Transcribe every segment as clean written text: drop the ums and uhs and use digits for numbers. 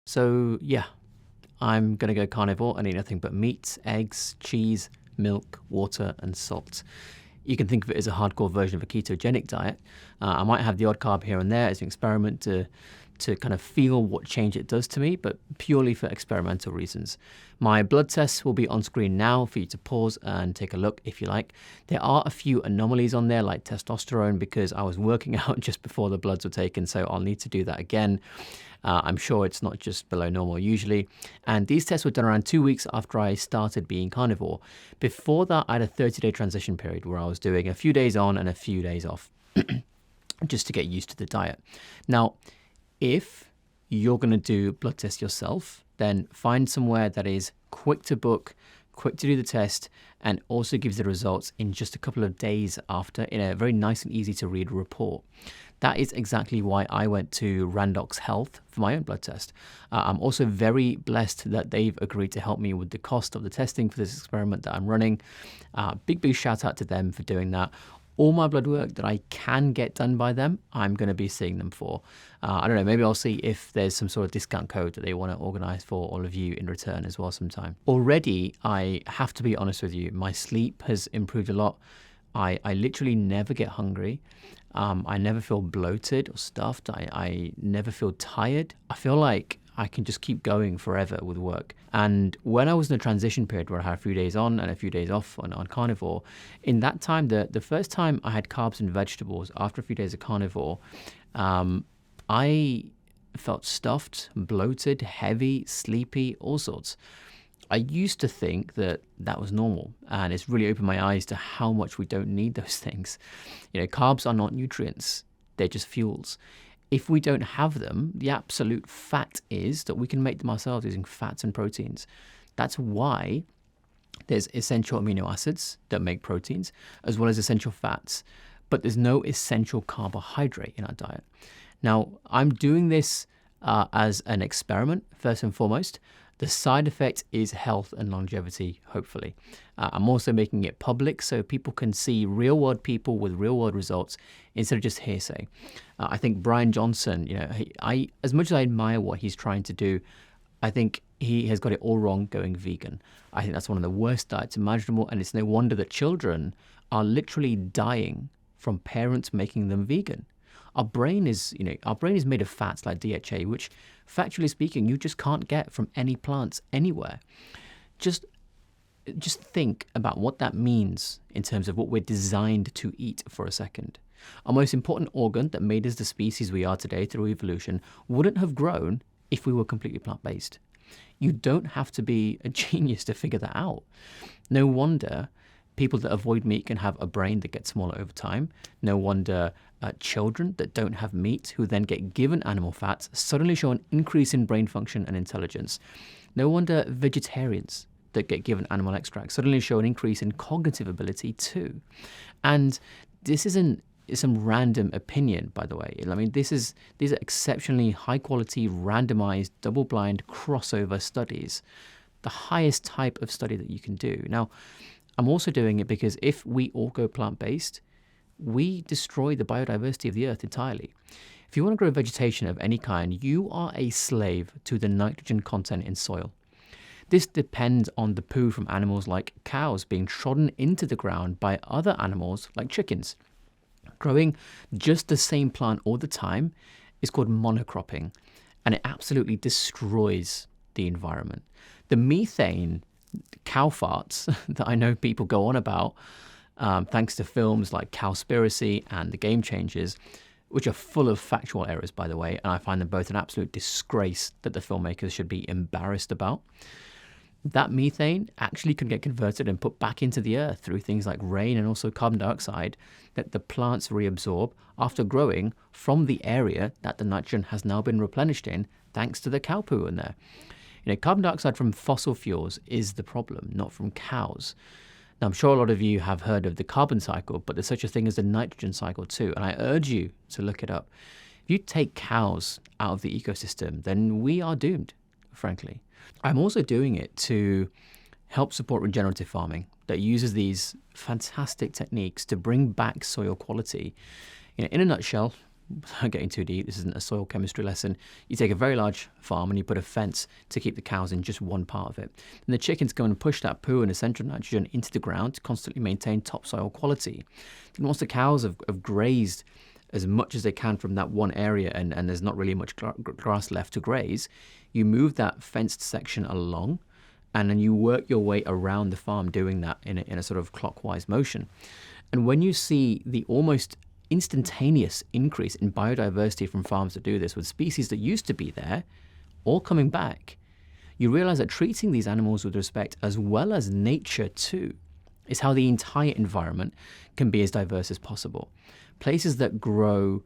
So yeah, I'm going to go carnivore and eat nothing but meat, eggs, cheese, milk, water, and salt. You can think of it as a hardcore version of a ketogenic diet. I might have the odd carb here and there as an experiment to kind of feel what change it does to me, but purely for experimental reasons. My blood tests will be on screen now for you to pause and take a look if you like. There are a few anomalies on there like testosterone because I was working out just before the bloods were taken, so I'll need to do that again. I'm sure it's not just below normal usually. And these tests were done around 2 weeks after I started being carnivore. Before that, I had a 30-day transition period where I was doing a few days on and a few days off just to get used to the diet. Now, if you're going to do blood tests yourself, then find somewhere that is quick to book, quick to do the test, and also gives the results in just a couple of days after in a very nice and easy to read report. That is exactly why I went to Randox Health for my own blood test. I'm also very blessed that they've agreed to help me with the cost of the testing for this experiment that I'm running. Big shout out to them for doing that. All my blood work that I can get done by them, I'm going to be seeing them for. I don't know, maybe I'll see if there's some sort of discount code that they want to organize for all of you in return as well sometime. Already, I have to be honest with you, my sleep has improved a lot. I literally never get hungry. I never feel bloated or stuffed. I never feel tired. I feel like I can just keep going forever with work. And when I was in a transition period where I had a few days on and a few days off on carnivore, in that time, the first time I had carbs and vegetables after a few days of carnivore, I felt stuffed, bloated, heavy, sleepy, all sorts. I used to think that that was normal, and it's really opened my eyes to how much we don't need those things. Carbs are not nutrients, they're just fuels. If we don't have them, the absolute fact is that we can make them ourselves using fats and proteins. That's why there's essential amino acids that make proteins, as well as essential fats, but there's no essential carbohydrate in our diet. Now, I'm doing this as an experiment, first and foremost. The side effect is health and longevity, hopefully. I'm also making it public so people can see real-world people with real-world results instead of just hearsay. I think Brian Johnson, as much as I admire what he's trying to do, I think he has got it all wrong going vegan. I think that's one of the worst diets imaginable, and it's no wonder that children are literally dying from parents making them vegan. Our brain is made of fats like DHA, which, factually speaking, you just can't get from any plants anywhere. Just think about what that means in terms of what we're designed to eat for a second. Our most important organ that made us the species we are today through evolution wouldn't have grown if we were completely plant-based. You don't have to be a genius to figure that out. No wonder people that avoid meat can have a brain that gets smaller over time. No wonder children that don't have meat, who then get given animal fats, suddenly show an increase in brain function and intelligence. No wonder vegetarians that get given animal extracts suddenly show an increase in cognitive ability too. And this isn't some random opinion, by the way. I mean, these are exceptionally high-quality, randomized, double-blind crossover studies, the highest type of study that you can do. Now, I'm also doing it because if we all go plant-based, we destroy the biodiversity of the earth entirely. If you want to grow vegetation of any kind, you are a slave to the nitrogen content in soil. This depends on the poo from animals like cows being trodden into the ground by other animals like chickens. Growing just the same plant all the time is called monocropping, and it absolutely destroys the environment. The methane cow farts that I know people go on about, thanks to films like Cowspiracy and The Game Changers, which are full of factual errors, by the way, and I find them both an absolute disgrace that the filmmakers should be embarrassed about. That methane actually can get converted and put back into the earth through things like rain and also carbon dioxide that the plants reabsorb after growing from the area that the nitrogen has now been replenished in, thanks to the cow poo in there. Carbon dioxide from fossil fuels is the problem, not from cows. Now, I'm sure a lot of you have heard of the carbon cycle, but there's such a thing as the nitrogen cycle too, and I urge you to look it up. If you take cows out of the ecosystem, then we are doomed, frankly. I'm also doing it to help support regenerative farming that uses these fantastic techniques to bring back soil quality. In a nutshell, getting too deep, this isn't a soil chemistry lesson. You take a very large farm and you put a fence to keep the cows in just one part of it. And the chickens go and push that poo and essential nitrogen into the ground to constantly maintain topsoil quality. And once the cows have grazed as much as they can from that one area and there's not really much grass left to graze, you move that fenced section along and then you work your way around the farm doing that in a sort of clockwise motion. And when you see the almost instantaneous increase in biodiversity from farms that do this, with species that used to be there all coming back, you realize that treating these animals with respect as well as nature too is how the entire environment can be as diverse as possible. Places that grow,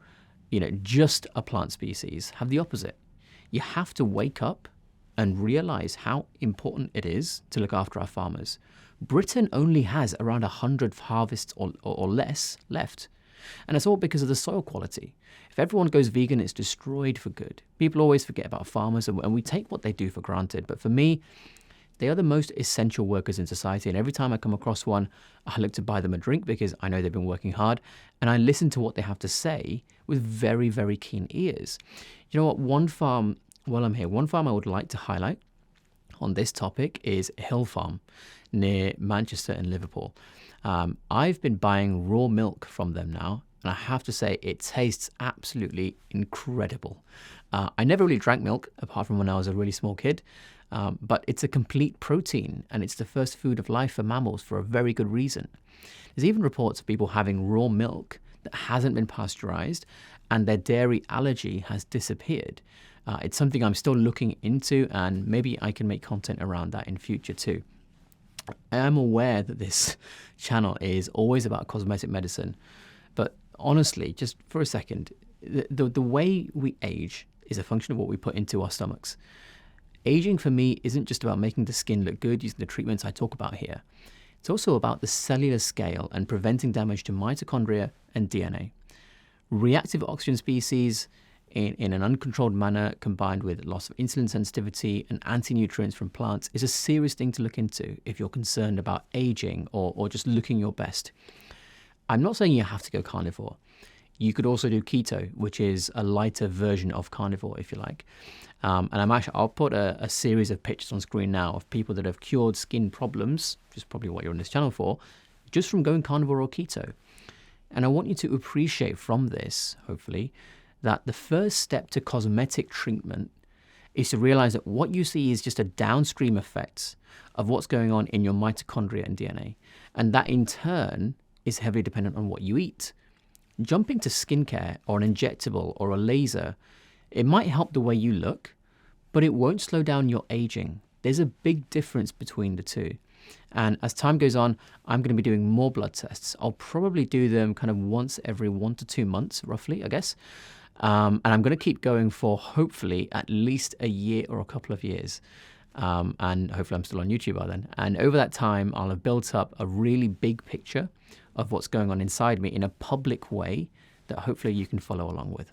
just a plant species have the opposite. You have to wake up and realize how important it is to look after our farmers. Britain only has around 100 harvests or less left. And it's all because of the soil quality. If everyone goes vegan, it's destroyed for good. People always forget about farmers and we take what they do for granted. But for me, they are the most essential workers in society. And every time I come across one, I look to buy them a drink because I know they've been working hard. And I listen to what they have to say with very, very keen ears. You know what? One farm I would like to highlight on this topic is Hill Farm near Manchester and Liverpool. I've been buying raw milk from them now, and I have to say it tastes absolutely incredible. I never really drank milk apart from when I was a really small kid, but it's a complete protein and it's the first food of life for mammals for a very good reason. There's even reports of people having raw milk that hasn't been pasteurized and their dairy allergy has disappeared. It's something I'm still looking into, and maybe I can make content around that in future too. I am aware that this channel is always about cosmetic medicine, but honestly, just for a second, the way we age is a function of what we put into our stomachs. Aging for me isn't just about making the skin look good using the treatments I talk about here. It's also about the cellular scale and preventing damage to mitochondria and DNA. Reactive oxygen species in an uncontrolled manner combined with loss of insulin sensitivity and anti-nutrients from plants is a serious thing to look into if you're concerned about aging or just looking your best. I'm not saying you have to go carnivore. You could also do keto, which is a lighter version of carnivore, if you like. And I'll put a series of pictures on screen now of people that have cured skin problems, which is probably what you're on this channel for, just from going carnivore or keto. And I want you to appreciate from this, hopefully, that the first step to cosmetic treatment is to realize that what you see is just a downstream effect of what's going on in your mitochondria and DNA. And that in turn is heavily dependent on what you eat. Jumping to skincare or an injectable or a laser, it might help the way you look, but it won't slow down your aging. There's a big difference between the two. And as time goes on, I'm going to be doing more blood tests. I'll probably do them kind of once every 1 to 2 months, roughly, I guess. And I'm going to keep going for hopefully at least a year or a couple of years. And hopefully I'm still on YouTube by then. And over that time, I'll have built up a really big picture of what's going on inside me in a public way that hopefully you can follow along with.